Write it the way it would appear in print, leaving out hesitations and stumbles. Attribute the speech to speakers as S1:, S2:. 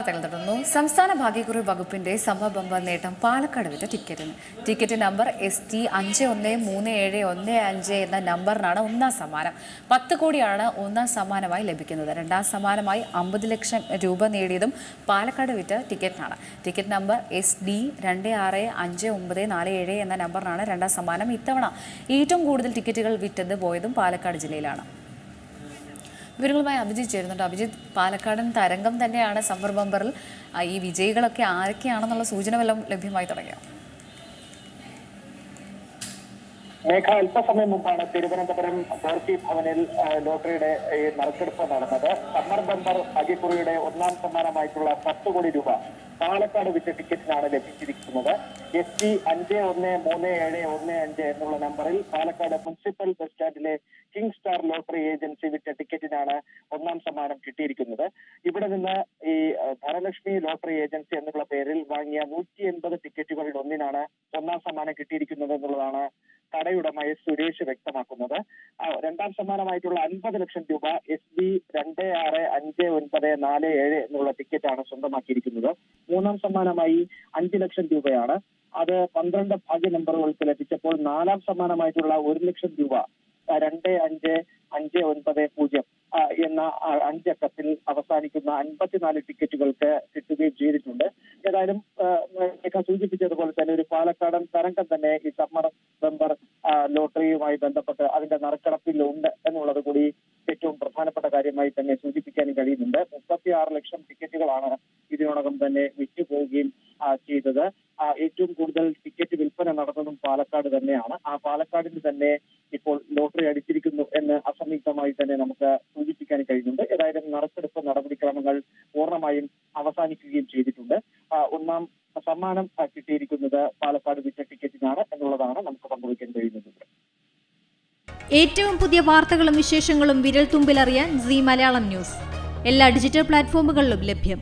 S1: വാർത്തകൾ തുടർന്നു. സംസ്ഥാന ഭാഗ്യക്കുറി വകുപ്പിന്റെ സംഭവ നേട്ടം പാലക്കാട് വിറ്റ ടിക്കറ്റിന്. ടിക്കറ്റ് നമ്പർ ST 513715 എന്ന നമ്പറിനാണ് ഒന്നാം സമ്മാനം. 10 കോടിയാണ് ഒന്നാം സമ്മാനമായി ലഭിക്കുന്നത്. രണ്ടാം സമ്മാനമായി 50 ലക്ഷം രൂപ നേടിയതും പാലക്കാട് വിറ്റ ടിക്കറ്റിനാണ്. ടിക്കറ്റ് നമ്പർ SD 265947 എന്ന നമ്പറിനാണ് രണ്ടാം സമ്മാനം. ഇത്തവണ ഏറ്റവും കൂടുതൽ ടിക്കറ്റുകൾ വിറ്റത് പോയതും പാലക്കാട് ജില്ലയിലാണ്. വിവരങ്ങളുമായി അഭിജിത്ത് ചേരുന്നുണ്ട്. അഭിജിത്ത്, പാലക്കാടൻ തരംഗം തന്നെയാണ് സമ്മർ ബമ്പറിൽ. ഈ വിജയികളൊക്കെ ആരൊക്കെയാണെന്നുള്ള സൂചന വല്ലതും ലഭ്യമായി തുടങ്ങിയോ?
S2: മേഘ, അല്പസമയം മുമ്പാണ് തിരുവനന്തപുരം ഗോർക്കി ഭവനിൽ ലോട്ടറിയുടെ നറുക്കെടുപ്പ് നടന്നത്. സമ്മർ ബമ്പർ ഭാഗ്യക്കുറിയുടെ ഒന്നാം സമ്മാനമായിട്ടുള്ള 10 കോടി രൂപ പാലക്കാട് വിറ്റ ടിക്കറ്റിനാണ് ലഭിച്ചിരിക്കുന്നത്. ST 513715 എന്നുള്ള നമ്പറിൽ പാലക്കാട് മുനിസിപ്പൽ ബസ് സ്റ്റാൻഡിലെ കിങ് സ്റ്റാർ ലോട്ടറി ഏജൻസി വിറ്റ ടിക്കറ്റിനാണ് ഒന്നാം സമ്മാനം കിട്ടിയിരിക്കുന്നത്. ഇവിടെ നിന്ന് ഈ ധനലക്ഷ്മി ലോട്ടറി ഏജൻസി എന്നുള്ള പേരിൽ വാങ്ങിയ 180 ടിക്കറ്റുകളിൽ ഒന്നിനാണ് ഒന്നാം സമ്മാനം കിട്ടിയിരിക്കുന്നത് എന്നുള്ളതാണ് കടയുടമ സുരേഷ് വ്യക്തമാക്കുന്നത്. രണ്ടാം സമ്മാനമായിട്ടുള്ള 50 ലക്ഷം രൂപ SB 265947 എന്നുള്ള ടിക്കറ്റാണ് സ്വന്തമാക്കിയിരിക്കുന്നത്. മൂന്നാം സമ്മാനമായി 5 ലക്ഷം രൂപയാണ്. അത് 12 ഭാഗ്യ നമ്പറുകൾക്ക് ലഭിച്ചപ്പോൾ നാലാം സമ്മാനമായിട്ടുള്ള 1 ലക്ഷം രൂപ 25590 എന്ന 5 അക്കത്തിൽ അവസാനിക്കുന്ന 54 ടിക്കറ്റുകൾക്ക് കിട്ടുകയും ചെയ്തിട്ടുണ്ട്. ഏതായാലും സൂചിപ്പിച്ചതുപോലെ തന്നെ ഒരു പാലക്കാടൻ തരംഗം തന്നെ ഈ സമ്മർ ബമ്പർ ലോട്ടറിയുമായി ബന്ധപ്പെട്ട് അതിന്റെ നറുക്കെടുപ്പിൽ ഉണ്ട് എന്നുള്ളത് കൂടി ഏറ്റവും പ്രധാനപ്പെട്ട കാര്യമായി തന്നെ സൂചിപ്പിക്കാൻ കഴിയുന്നുണ്ട്. 36 ലക്ഷം ടിക്കറ്റുകളാണ് ഇതിനോടകം തന്നെ വിറ്റുപോവുകയും ചെയ്തത്. ഏറ്റവും കൂടുതൽ ടിക്കറ്റ് വിൽപ്പന നടന്നതും പാലക്കാട് തന്നെയാണ്. ആ പാലക്കാടിന് തന്നെ ഇപ്പോൾ ലോട്ടറി അടിച്ചിരിക്കുന്നു എന്ന് അസംയുക്തമായി തന്നെ നമുക്ക് സൂചിപ്പിക്കാൻ കഴിയുന്നുണ്ട്. ഏതായാലും നറുക്കെടുപ്പ് നടപടിക്രമങ്ങൾ പൂർണ്ണമായും അവസാനിക്കുകയും ചെയ്തിട്ടുണ്ട്. ഒന്നാം സമ്മാനം കിട്ടിയിരിക്കുന്നത് പാലക്കാട് വിറ്റ ടിക്കറ്റിനാണ് എന്നുള്ളതാണ് നമുക്ക് പങ്കുവയ്ക്കാൻ കഴിയുന്നത്.
S3: ഏറ്റവും പുതിയ വാർത്തകളും വിശേഷങ്ങളും വിരൽ തുമ്പിലറിയാൻ Zee മലയാളം ന്യൂസ് എല്ലാ ഡിജിറ്റൽ പ്ലാറ്റ്ഫോമുകളിലും ലഭ്യം.